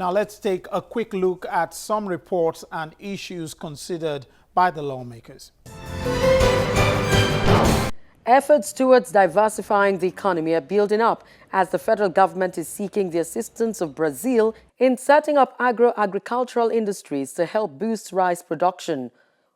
Now let's take a quick look at some reports and issues considered by the lawmakers. Efforts towards diversifying the economy are building up as the federal government is seeking the assistance of Brazil in setting up agro-agricultural industries to help boost rice production.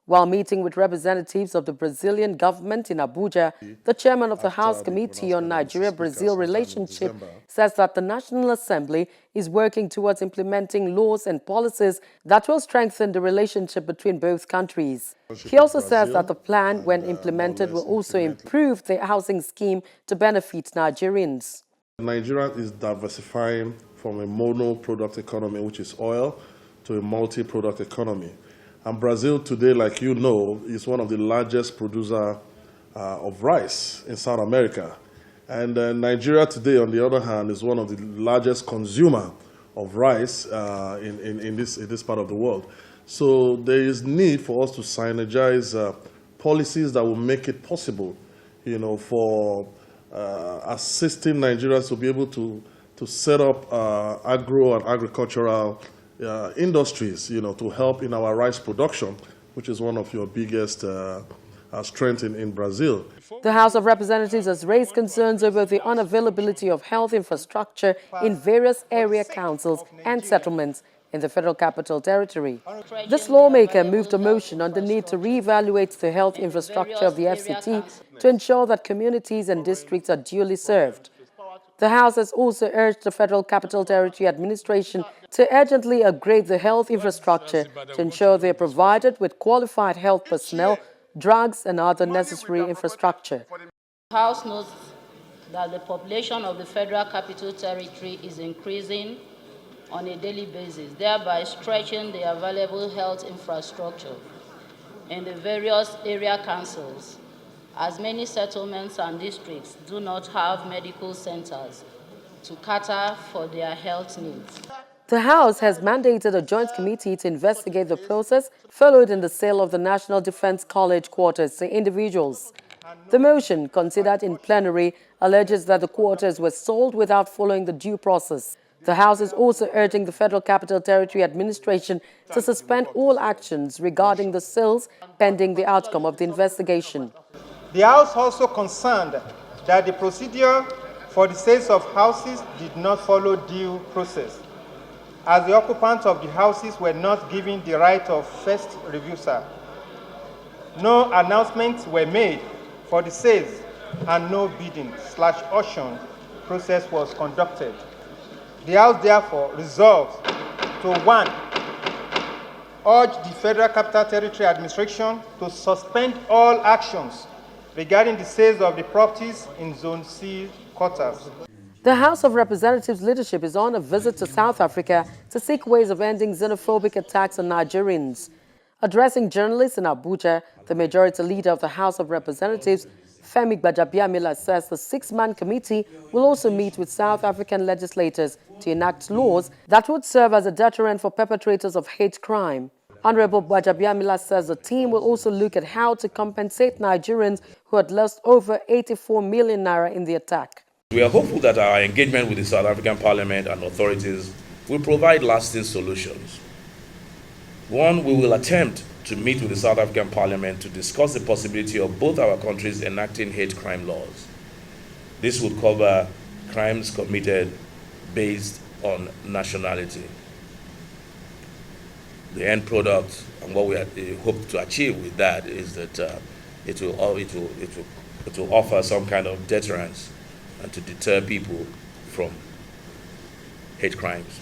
While meeting with representatives of the Brazilian government in Abuja, the chairman of the House Committee on Nigeria-Brazil Relationship says that the National Assembly is working towards implementing laws and policies that will strengthen the relationship between both countries. He also says that the plan, when implemented, will also improve the housing scheme to benefit Nigerians. Nigeria is diversifying from a mono-product economy, which is oil, to a multi-product economy. And Brazil today, like you know, is one of the largest producer of rice in South America. And Nigeria today, on the other hand, is one of the largest consumer of rice in this part of the world. So there is need for us to synergize policies that will make it possible, for assisting Nigerians to be able to set up agro and agricultural industries, to help in our rice production, which is one of your biggest strengths in Brazil. The House of Representatives has raised concerns over the unavailability of health infrastructure in various area councils and settlements in the Federal Capital Territory. This lawmaker moved a motion on the need to reevaluate the health infrastructure of the FCT to ensure that communities and districts are duly served. The House has also urged the Federal Capital Territory Administration to urgently upgrade the health infrastructure to ensure they are provided with qualified health personnel, drugs, and other necessary infrastructure. The House notes that the population of the Federal Capital Territory is increasing on a daily basis, thereby stretching the available health infrastructure in the various area councils, as many settlements and districts do not have medical centers to cater for their health needs. The House has mandated a joint committee to investigate the process followed in the sale of the National Defense College quarters to individuals. The motion, considered in plenary, alleges that the quarters were sold without following the due process. The House is also urging the Federal Capital Territory Administration to suspend all actions regarding the sales pending the outcome of the investigation. The House also concerned that the procedure for the sales of houses did not follow due process, as the occupants of the houses were not given the right of first refusal. No announcements were made for the sales and no bidding/auction process was conducted. The House therefore resolved to 1. Urge the Federal Capital Territory Administration to suspend all actions regarding the sales of the properties in Zone C quarters. The House of Representatives leadership is on a visit to South Africa to seek ways of ending xenophobic attacks on Nigerians. Addressing journalists in Abuja, the majority leader of the House of Representatives, Femi Gbajabiamila, says the 6-man committee will also meet with South African legislators to enact laws that would serve as a deterrent for perpetrators of hate crime. Honorable Gbajabiamila says the team will also look at how to compensate Nigerians who had lost over 84 million naira in the attack. We are hopeful that our engagement with the South African Parliament and authorities will provide lasting solutions. One, we will attempt to meet with the South African Parliament to discuss the possibility of both our countries enacting hate crime laws. This would cover crimes committed based on nationality. The end product and what we hope to achieve with that is that it will offer some kind of deterrence and to deter people from hate crimes.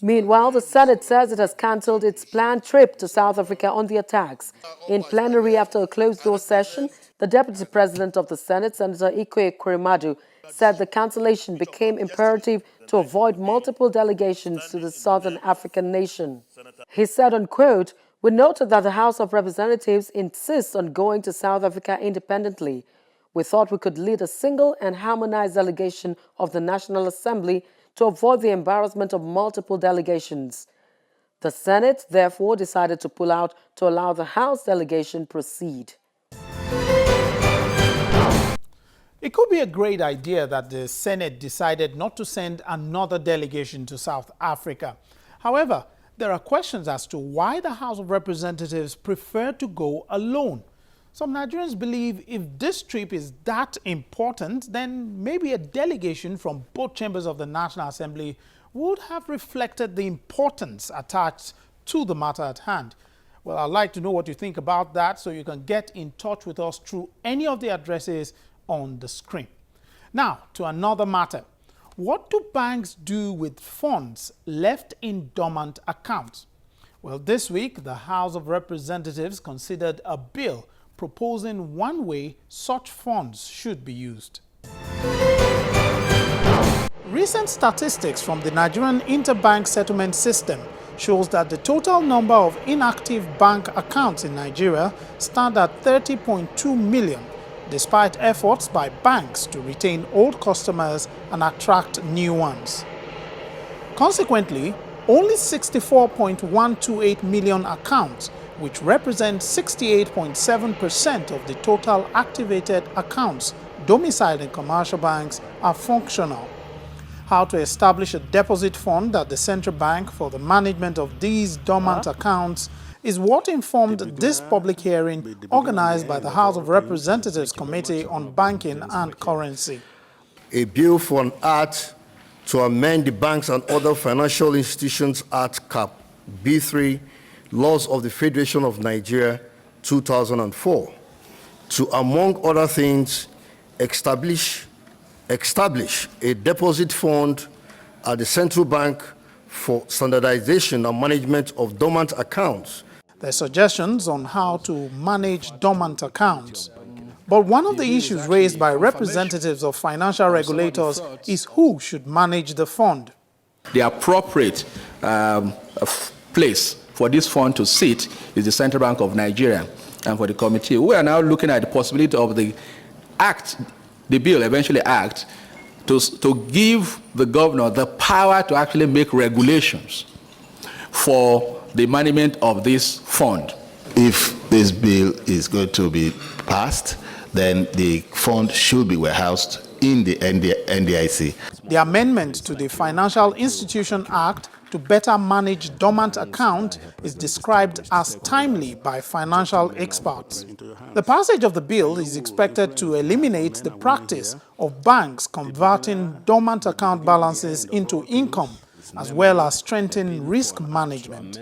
Meanwhile, the Senate says it has cancelled its planned trip to South Africa on the attacks. In plenary after a closed-door session, the Deputy President of the Senate, Senator Ikwe Ekweremadu, said the cancellation became imperative to avoid multiple delegations to the Southern African nation. He said, unquote, "We noted that the House of Representatives insists on going to South Africa independently. We thought we could lead a single and harmonized delegation of the National Assembly to avoid the embarrassment of multiple delegations. The Senate, therefore, decided to pull out to allow the House delegation proceed." It could be a great idea that the Senate decided not to send another delegation to South Africa. However, there are questions as to why the House of Representatives preferred to go alone. Some Nigerians believe if this trip is that important, then maybe a delegation from both chambers of the National Assembly would have reflected the importance attached to the matter at hand. Well, I'd like to know what you think about that, so you can get in touch with us through any of the addresses on the screen. Now, to another matter. What do banks do with funds left in dormant accounts? Well, this week, the House of Representatives considered a bill proposing one way such funds should be used. Recent statistics from the Nigerian Interbank Settlement System shows that the total number of inactive bank accounts in Nigeria stand at 30.2 million, despite efforts by banks to retain old customers and attract new ones. Consequently, only 64.128 million accounts, which represent 68.7% of the total activated accounts domiciled in commercial banks, are functional. How to establish a deposit fund at the central bank for the management of these dormant accounts is what informed this public hearing organized by the House of Representatives Committee on Banking and Currency. A bill for an act to amend the Banks and Other Financial Institutions Act Cap B3 Laws of the Federation of Nigeria 2004 to, among other things, establish a deposit fund at the central bank for standardization and management of dormant accounts. There are suggestions on how to manage dormant accounts. But one of the issues raised by representatives of financial regulators is who should manage the fund. The appropriate place for this fund to sit is the Central Bank of Nigeria. And for the committee, we are now looking at the possibility of the bill eventually act, to give the governor the power to actually make regulations for the management of this fund. If this bill is going to be passed, then the fund should be warehoused in the NDIC. The amendment to the Financial Institution Act to better manage dormant account is described as timely by financial experts. The passage of the bill is expected to eliminate the practice of banks converting dormant account balances into income, as well as strengthen risk management.